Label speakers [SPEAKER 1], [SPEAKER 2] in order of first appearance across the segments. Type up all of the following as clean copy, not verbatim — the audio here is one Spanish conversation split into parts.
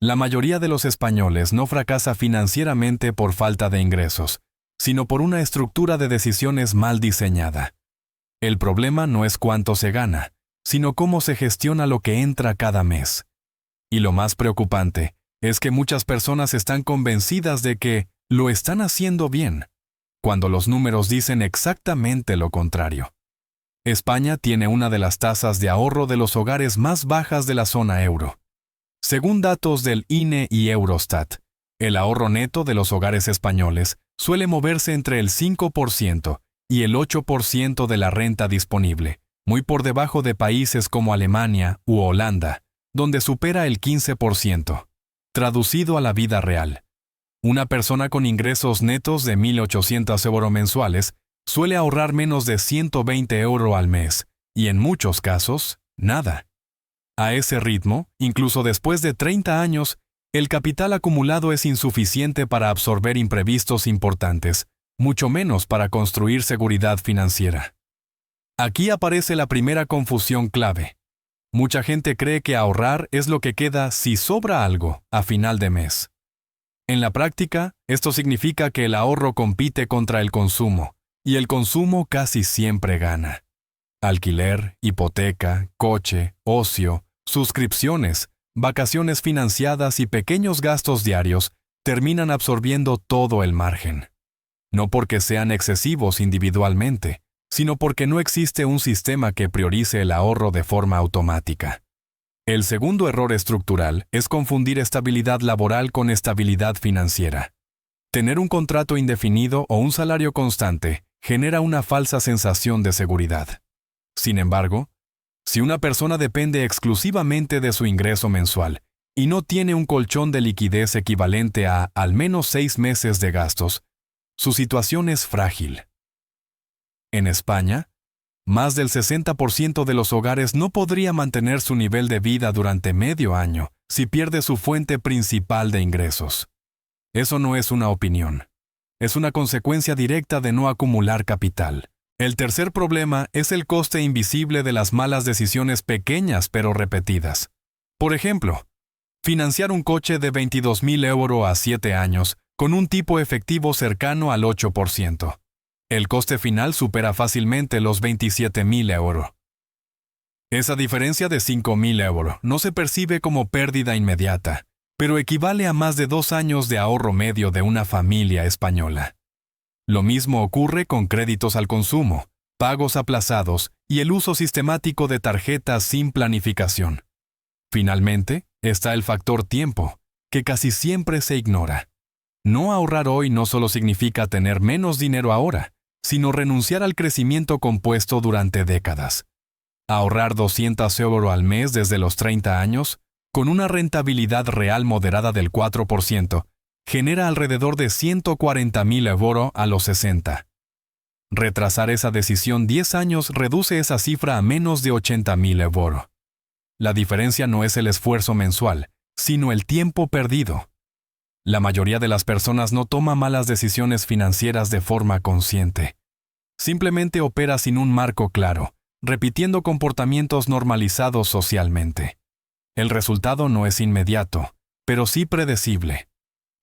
[SPEAKER 1] La mayoría de los españoles no fracasa financieramente por falta de ingresos, sino por una estructura de decisiones mal diseñada. El problema no es cuánto se gana, sino cómo se gestiona lo que entra cada mes. Y lo más preocupante es que muchas personas están convencidas de que lo están haciendo bien, cuando los números dicen exactamente lo contrario. España tiene una de las tasas de ahorro de los hogares más bajas de la zona euro. Según datos del INE y Eurostat, el ahorro neto de los hogares españoles suele moverse entre el 5% y el 8% de la renta disponible, muy por debajo de países como Alemania u Holanda, donde supera el 15%. Traducido a la vida real, una persona con ingresos netos de 1.800 euros mensuales suele ahorrar menos de 120 euros al mes, y en muchos casos, nada. A ese ritmo, incluso después de 30 años, el capital acumulado es insuficiente para absorber imprevistos importantes, mucho menos para construir seguridad financiera. Aquí aparece la primera confusión clave. Mucha gente cree que ahorrar es lo que queda si sobra algo a final de mes. En la práctica, esto significa que el ahorro compite contra el consumo, y el consumo casi siempre gana. Alquiler, hipoteca, coche, ocio, suscripciones, vacaciones financiadas y pequeños gastos diarios terminan absorbiendo todo el margen. No porque sean excesivos individualmente, sino porque no existe un sistema que priorice el ahorro de forma automática. El segundo error estructural es confundir estabilidad laboral con estabilidad financiera. Tener un contrato indefinido o un salario constante genera una falsa sensación de seguridad. Sin embargo, si una persona depende exclusivamente de su ingreso mensual y no tiene un colchón de liquidez equivalente a al menos 6 meses de gastos, su situación es frágil. En España, más del 60% de los hogares no podría mantener su nivel de vida durante medio año si pierde su fuente principal de ingresos. Eso no es una opinión. Es una consecuencia directa de no acumular capital. El tercer problema es el coste invisible de las malas decisiones pequeñas pero repetidas. Por ejemplo, financiar un coche de 22.000 euros a 7 años con un tipo efectivo cercano al 8%. El coste final supera fácilmente los 27.000 euros. Esa diferencia de 5.000 euros no se percibe como pérdida inmediata, pero equivale a más de 2 años de ahorro medio de una familia española. Lo mismo ocurre con créditos al consumo, pagos aplazados y el uso sistemático de tarjetas sin planificación. Finalmente, está el factor tiempo, que casi siempre se ignora. No ahorrar hoy no solo significa tener menos dinero ahora, sino renunciar al crecimiento compuesto durante décadas. Ahorrar 200 euros al mes desde los 30 años, con una rentabilidad real moderada del 4%, genera alrededor de 140.000 euros a los 60. Retrasar esa decisión 10 años reduce esa cifra a menos de 80.000 euros. La diferencia no es el esfuerzo mensual, sino el tiempo perdido. La mayoría de las personas no toma malas decisiones financieras de forma consciente. Simplemente opera sin un marco claro, repitiendo comportamientos normalizados socialmente. El resultado no es inmediato, pero sí predecible.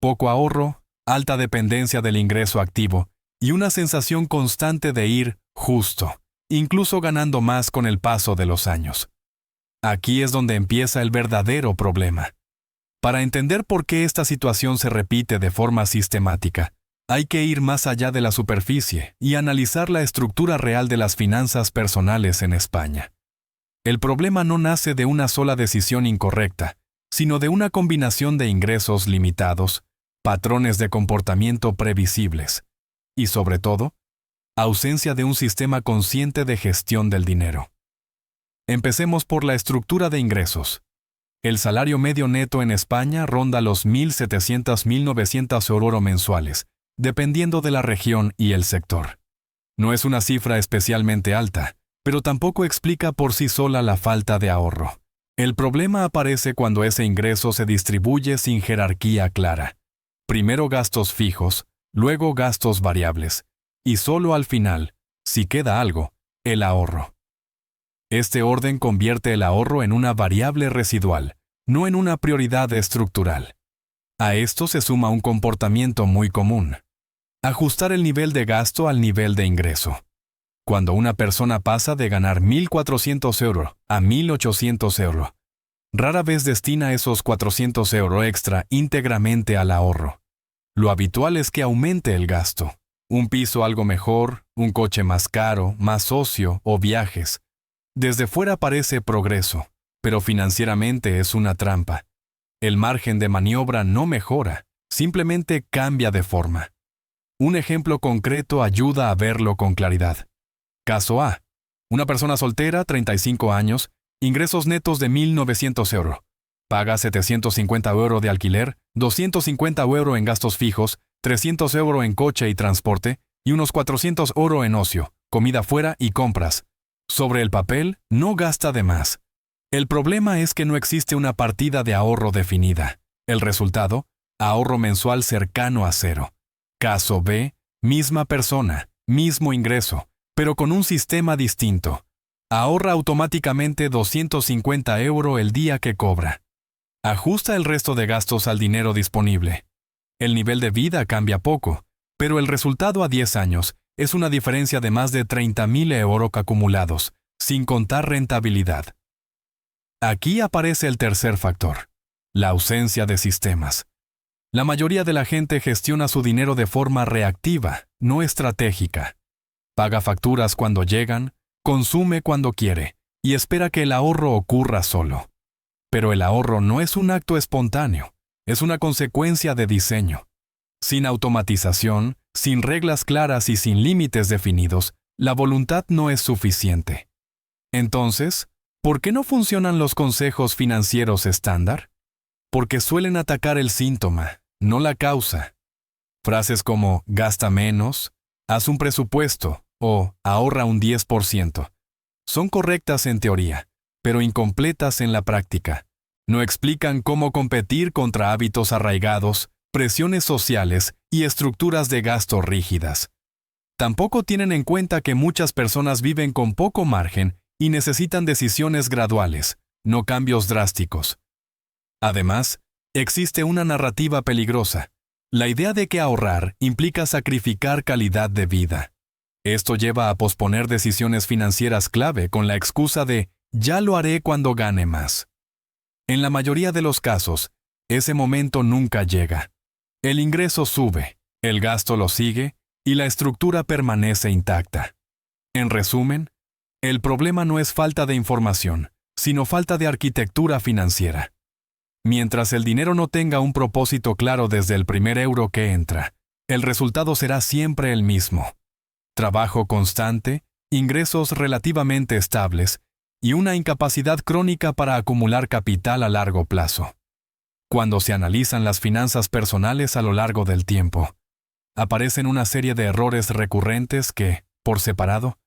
[SPEAKER 1] Poco ahorro, alta dependencia del ingreso activo y una sensación constante de ir justo, incluso ganando más con el paso de los años. Aquí es donde empieza el verdadero problema. Para entender por qué esta situación se repite de forma sistemática, hay que ir más allá de la superficie y analizar la estructura real de las finanzas personales en España. El problema no nace de una sola decisión incorrecta, sino de una combinación de ingresos limitados, patrones de comportamiento previsibles y, sobre todo, ausencia de un sistema consciente de gestión del dinero. Empecemos por la estructura de ingresos. El salario medio neto en España ronda los 1.700-1.900 euros mensuales, dependiendo de la región y el sector. No es una cifra especialmente alta, pero tampoco explica por sí sola la falta de ahorro. El problema aparece cuando ese ingreso se distribuye sin jerarquía clara. Primero gastos fijos, luego gastos variables, y solo al final, si queda algo, el ahorro. Este orden convierte el ahorro en una variable residual, no en una prioridad estructural. A esto se suma un comportamiento muy común: ajustar el nivel de gasto al nivel de ingreso. Cuando una persona pasa de ganar 1.400 euros a 1.800 euros, rara vez destina esos 400 euros extra íntegramente al ahorro. Lo habitual es que aumente el gasto. Un piso algo mejor, un coche más caro, más ocio o viajes. Desde fuera parece progreso, pero financieramente es una trampa. El margen de maniobra no mejora, simplemente cambia de forma. Un ejemplo concreto ayuda a verlo con claridad. Caso A. Una persona soltera, 35 años, ingresos netos de 1.900 euros. Paga 750 euros de alquiler, 250 euros en gastos fijos, 300 euros en coche y transporte y unos 400 euros en ocio, comida fuera y compras. Sobre el papel, no gasta de más. El problema es que no existe una partida de ahorro definida. El resultado, ahorro mensual cercano a cero. Caso B, misma persona, mismo ingreso, pero con un sistema distinto. Ahorra automáticamente 250 euros el día que cobra. Ajusta el resto de gastos al dinero disponible. El nivel de vida cambia poco, pero el resultado a 10 años es una diferencia de más de 30.000 euros acumulados, sin contar rentabilidad. Aquí aparece el tercer factor: la ausencia de sistemas. La mayoría de la gente gestiona su dinero de forma reactiva, no estratégica. Paga facturas cuando llegan, consume cuando quiere, y espera que el ahorro ocurra solo. Pero el ahorro no es un acto espontáneo, es una consecuencia de diseño. Sin automatización, sin reglas claras y sin límites definidos, la voluntad no es suficiente. Entonces, ¿por qué no funcionan los consejos financieros estándar? Porque suelen atacar el síntoma, no la causa. Frases como «gasta menos», «haz un presupuesto» o «ahorra un 10%» son correctas en teoría, pero incompletas en la práctica. No explican cómo competir contra hábitos arraigados, presiones sociales y estructuras de gasto rígidas. Tampoco tienen en cuenta que muchas personas viven con poco margen y necesitan decisiones graduales, no cambios drásticos. Además, existe una narrativa peligrosa: la idea de que ahorrar implica sacrificar calidad de vida. Esto lleva a posponer decisiones financieras clave con la excusa de «ya lo haré cuando gane más». En la mayoría de los casos, ese momento nunca llega. El ingreso sube, el gasto lo sigue y la estructura permanece intacta. En resumen, el problema no es falta de información, sino falta de arquitectura financiera. Mientras el dinero no tenga un propósito claro desde el primer euro que entra, el resultado será siempre el mismo: trabajo constante, ingresos relativamente estables y una incapacidad crónica para acumular capital a largo plazo. Cuando se analizan las finanzas personales a lo largo del tiempo, aparecen una serie de errores recurrentes que, por separado,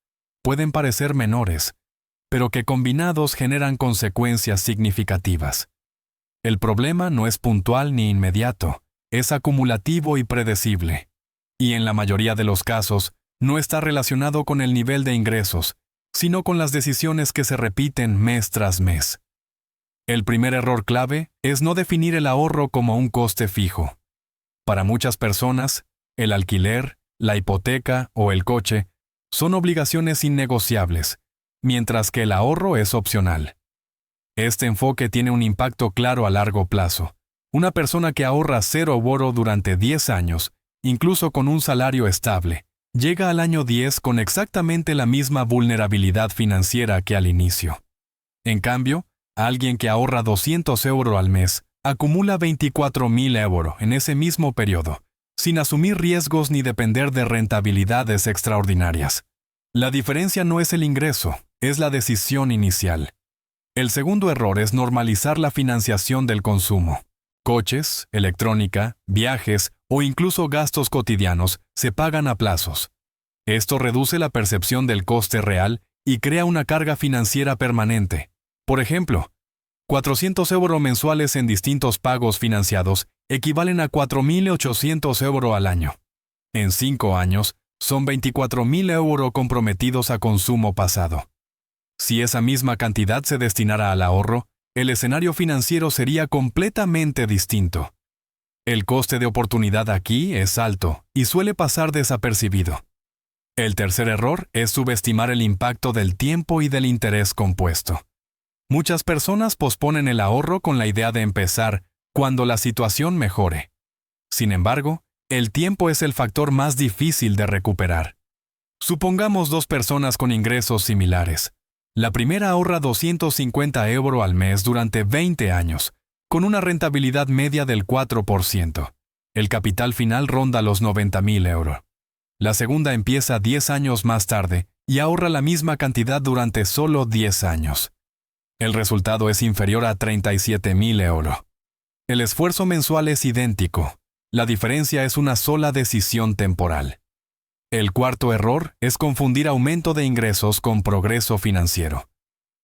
[SPEAKER 1] pueden parecer menores, pero que combinados generan consecuencias significativas. El problema no es puntual ni inmediato, es acumulativo y predecible. Y en la mayoría de los casos, no está relacionado con el nivel de ingresos, sino con las decisiones que se repiten mes tras mes. El primer error clave es no definir el ahorro como un coste fijo. Para muchas personas, el alquiler, la hipoteca o el coche son obligaciones innegociables, mientras que el ahorro es opcional. Este enfoque tiene un impacto claro a largo plazo. Una persona que ahorra 0 euro durante 10 años, incluso con un salario estable, llega al año 10 con exactamente la misma vulnerabilidad financiera que al inicio. En cambio, alguien que ahorra 200 euros al mes acumula 24.000 euros en ese mismo periodo, sin asumir riesgos ni depender de rentabilidades extraordinarias. La diferencia no es el ingreso, es la decisión inicial. El segundo error es normalizar la financiación del consumo. Coches, electrónica, viajes o incluso gastos cotidianos se pagan a plazos. Esto reduce la percepción del coste real y crea una carga financiera permanente. Por ejemplo, 400 euros mensuales en distintos pagos financiados equivalen a 4.800 euros al año. En 5 años, son 24.000 euros comprometidos a consumo pasado. Si esa misma cantidad se destinara al ahorro, el escenario financiero sería completamente distinto. El coste de oportunidad aquí es alto y suele pasar desapercibido. El tercer error es subestimar el impacto del tiempo y del interés compuesto. Muchas personas posponen el ahorro con la idea de empezar cuando la situación mejore. Sin embargo, el tiempo es el factor más difícil de recuperar. Supongamos dos personas con ingresos similares. La primera ahorra 250 € al mes durante 20 años, con una rentabilidad media del 4%. El capital final ronda los 90.000 €. La segunda empieza 10 años más tarde y ahorra la misma cantidad durante solo 10 años. El resultado es inferior a 37.000 €. El esfuerzo mensual es idéntico. La diferencia es una sola decisión temporal. El cuarto error es confundir aumento de ingresos con progreso financiero.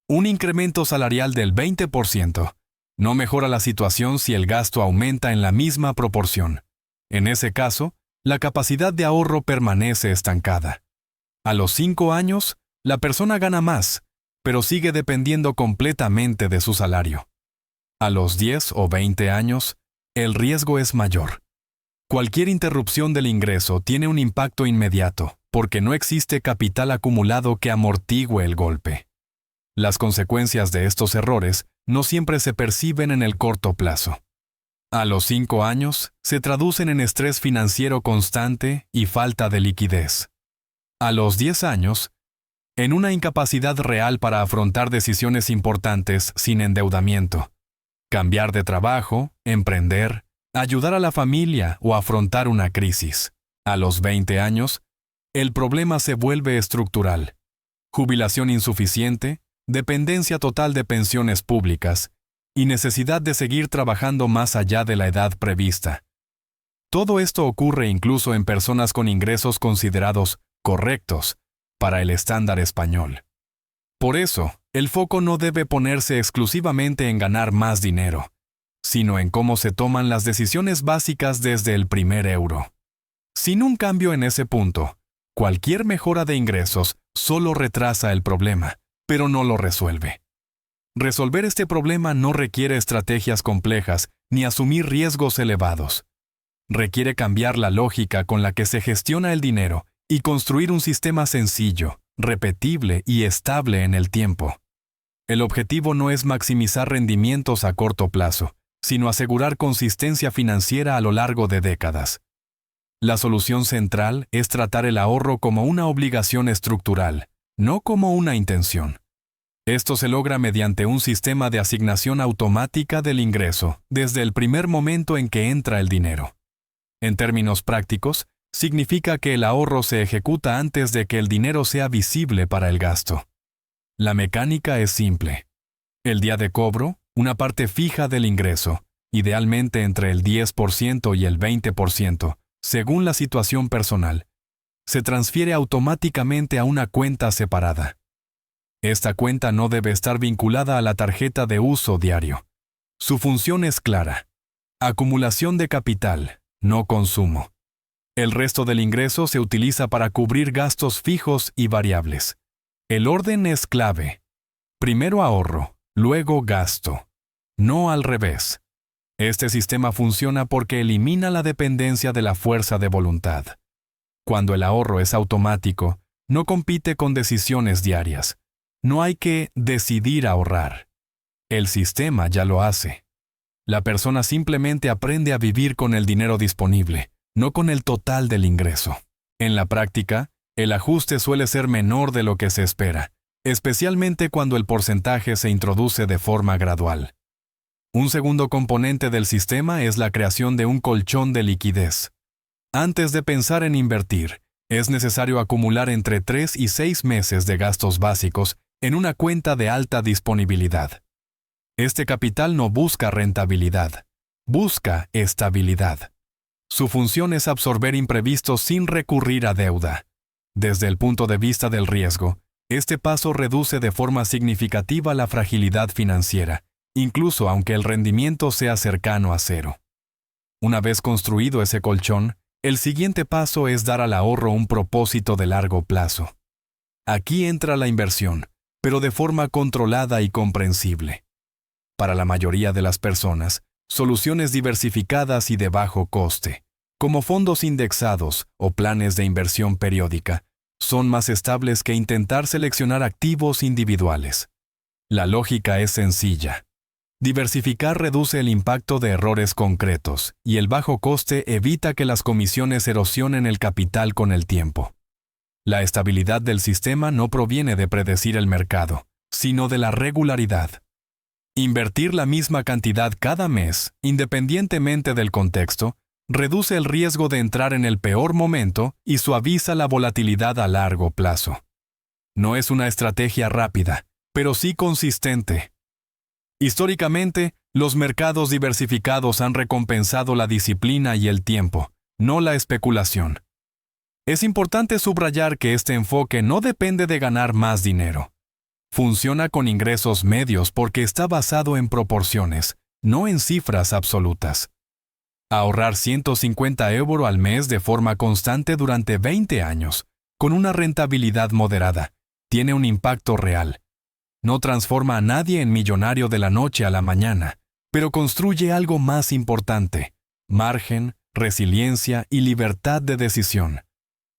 [SPEAKER 1] Un incremento salarial del 20% no mejora la situación si el gasto aumenta en la misma proporción. En ese caso, la capacidad de ahorro permanece estancada. A los 5 años, la persona gana más, pero sigue dependiendo completamente de su salario. A los 10 o 20 años, el riesgo es mayor. Cualquier interrupción del ingreso tiene un impacto inmediato, porque no existe capital acumulado que amortigue el golpe. Las consecuencias de estos errores no siempre se perciben en el corto plazo. A los 5 años, se traducen en estrés financiero constante y falta de liquidez. A los 10 años, en una incapacidad real para afrontar decisiones importantes sin endeudamiento. Cambiar de trabajo, emprender, ayudar a la familia o afrontar una crisis. A los 20 años, el problema se vuelve estructural. Jubilación insuficiente, dependencia total de pensiones públicas y necesidad de seguir trabajando más allá de la edad prevista. Todo esto ocurre incluso en personas con ingresos considerados correctos para el estándar español. Por eso, el foco no debe ponerse exclusivamente en ganar más dinero, sino en cómo se toman las decisiones básicas desde el primer euro. Sin un cambio en ese punto, cualquier mejora de ingresos solo retrasa el problema, pero no lo resuelve. Resolver este problema no requiere estrategias complejas ni asumir riesgos elevados. Requiere cambiar la lógica con la que se gestiona el dinero y construir un sistema sencillo, repetible y estable en el tiempo. El objetivo no es maximizar rendimientos a corto plazo, sino asegurar consistencia financiera a lo largo de décadas. La solución central es tratar el ahorro como una obligación estructural, no como una intención. Esto se logra mediante un sistema de asignación automática del ingreso desde el primer momento en que entra el dinero. En términos prácticos, significa que el ahorro se ejecuta antes de que el dinero sea visible para el gasto. La mecánica es simple. El día de cobro, una parte fija del ingreso, idealmente entre el 10% y el 20%, según la situación personal, se transfiere automáticamente a una cuenta separada. Esta cuenta no debe estar vinculada a la tarjeta de uso diario. Su función es clara: acumulación de capital, no consumo. El resto del ingreso se utiliza para cubrir gastos fijos y variables. El orden es clave. Primero ahorro, luego gasto. No al revés. Este sistema funciona porque elimina la dependencia de la fuerza de voluntad. Cuando el ahorro es automático, no compite con decisiones diarias. No hay que decidir ahorrar. El sistema ya lo hace. La persona simplemente aprende a vivir con el dinero disponible, no con el total del ingreso. En la práctica, el ajuste suele ser menor de lo que se espera, especialmente cuando el porcentaje se introduce de forma gradual. Un segundo componente del sistema es la creación de un colchón de liquidez. Antes de pensar en invertir, es necesario acumular entre 3 y 6 meses de gastos básicos en una cuenta de alta disponibilidad. Este capital no busca rentabilidad, busca estabilidad. Su función es absorber imprevistos sin recurrir a deuda. Desde el punto de vista del riesgo, este paso reduce de forma significativa la fragilidad financiera, incluso aunque el rendimiento sea cercano a cero. Una vez construido ese colchón, el siguiente paso es dar al ahorro un propósito de largo plazo. Aquí entra la inversión, pero de forma controlada y comprensible. para la mayoría de las personas, soluciones diversificadas y de bajo coste, como fondos indexados o planes de inversión periódica, son más estables que intentar seleccionar activos individuales. La lógica es sencilla. Diversificar reduce el impacto de errores concretos y el bajo coste evita que las comisiones erosionen el capital con el tiempo. La estabilidad del sistema no proviene de predecir el mercado, sino de la regularidad. Invertir la misma cantidad cada mes, independientemente del contexto, reduce el riesgo de entrar en el peor momento y suaviza la volatilidad a largo plazo. No es una estrategia rápida, pero sí consistente. Históricamente, los mercados diversificados han recompensado la disciplina y el tiempo, no la especulación. Es importante subrayar que este enfoque no depende de ganar más dinero. Funciona con ingresos medios porque está basado en proporciones, no en cifras absolutas. Ahorrar 150 € al mes de forma constante durante 20 años, con una rentabilidad moderada, tiene un impacto real. No transforma a nadie en millonario de la noche a la mañana, pero construye algo más importante: margen, resiliencia y libertad de decisión.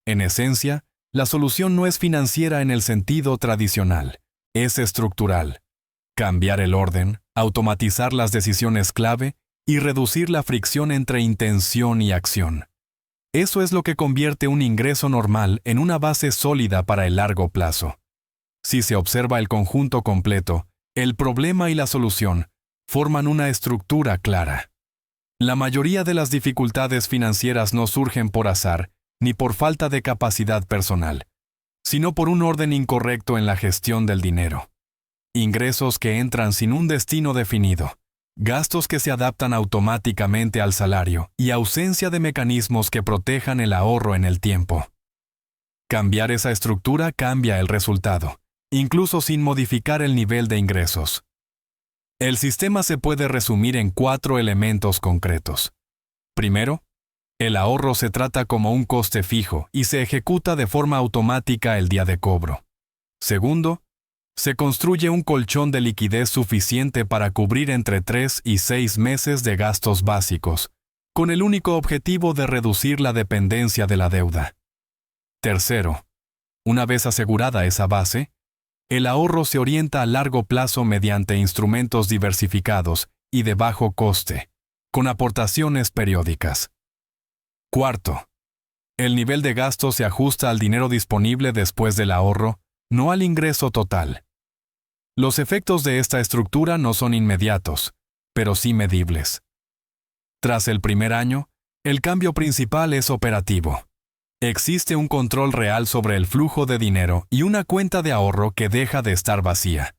[SPEAKER 1] En esencia, la solución no es financiera en el sentido tradicional, es estructural. Cambiar el orden, automatizar las decisiones clave y reducir la fricción entre intención y acción. Eso es lo que convierte un ingreso normal en una base sólida para el largo plazo. Si se observa el conjunto completo, el problema y la solución forman una estructura clara. La mayoría de las dificultades financieras no surgen por azar ni por falta de capacidad personal, sino por un orden incorrecto en la gestión del dinero. Ingresos que entran sin un destino definido, gastos que se adaptan automáticamente al salario y ausencia de mecanismos que protejan el ahorro en el tiempo. Cambiar esa estructura cambia el resultado, incluso sin modificar el nivel de ingresos. El sistema se puede resumir en 4 elementos concretos. Primero, el ahorro se trata como un coste fijo y se ejecuta de forma automática el día de cobro. Segundo, se construye un colchón de liquidez suficiente para cubrir entre 3 y 6 meses de gastos básicos, con el único objetivo de reducir la dependencia de la deuda. Tercero, una vez asegurada esa base, el ahorro se orienta a largo plazo mediante instrumentos diversificados y de bajo coste, con aportaciones periódicas. Cuarto, el nivel de gasto se ajusta al dinero disponible después del ahorro, no al ingreso total. Los efectos de esta estructura no son inmediatos, pero sí medibles. Tras el primer año, el cambio principal es operativo. Existe un control real sobre el flujo de dinero y una cuenta de ahorro que deja de estar vacía.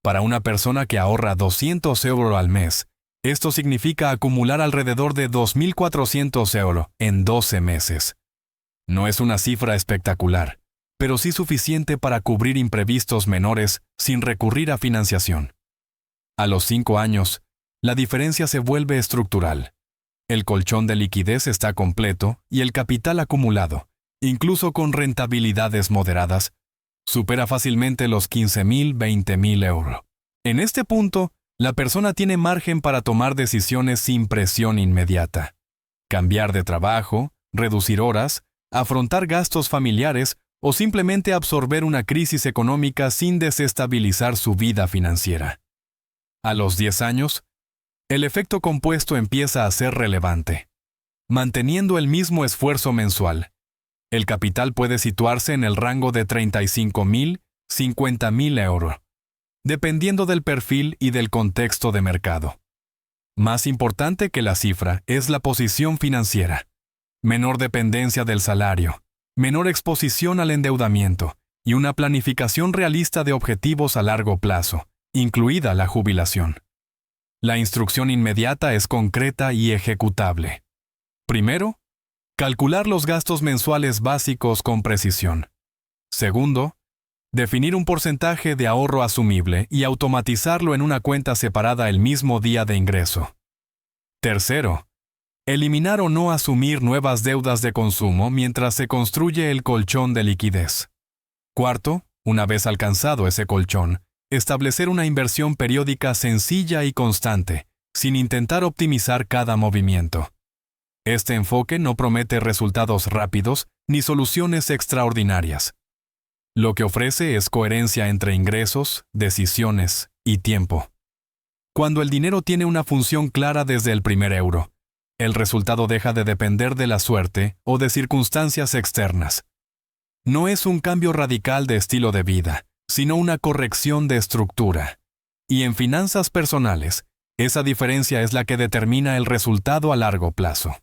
[SPEAKER 1] Para una persona que ahorra 200 € al mes, esto significa acumular alrededor de 2.400 € en 12 meses. No es una cifra espectacular, pero sí suficiente para cubrir imprevistos menores sin recurrir a financiación. A los 5 años, la diferencia se vuelve estructural. El colchón de liquidez está completo y el capital acumulado, incluso con rentabilidades moderadas, supera fácilmente los 15.000, 20.000 €. En este punto, la persona tiene margen para tomar decisiones sin presión inmediata. Cambiar de trabajo, reducir horas, afrontar gastos familiares o simplemente absorber una crisis económica sin desestabilizar su vida financiera. A los 10 años, el efecto compuesto empieza a ser relevante. Manteniendo el mismo esfuerzo mensual, el capital puede situarse en el rango de 35.000, 50.000 €, dependiendo del perfil y del contexto de mercado. Más importante que la cifra es la posición financiera. Menor dependencia del salario, menor exposición al endeudamiento y una planificación realista de objetivos a largo plazo, incluida la jubilación. La instrucción inmediata es concreta y ejecutable. Primero, calcular los gastos mensuales básicos con precisión. Segundo, definir un porcentaje de ahorro asumible y automatizarlo en una cuenta separada el mismo día de ingreso. Tercero, eliminar o no asumir nuevas deudas de consumo mientras se construye el colchón de liquidez. Cuarto, una vez alcanzado ese colchón, Establecer una inversión periódica sencilla y constante, sin intentar optimizar cada movimiento. Este enfoque no promete resultados rápidos ni soluciones extraordinarias. Lo que ofrece es coherencia entre ingresos, decisiones y tiempo. Cuando el dinero tiene una función clara desde el primer euro, el resultado deja de depender de la suerte o de circunstancias externas. No es un cambio radical de estilo de vida, sino una corrección de estructura. Y en finanzas personales, esa diferencia es la que determina el resultado a largo plazo.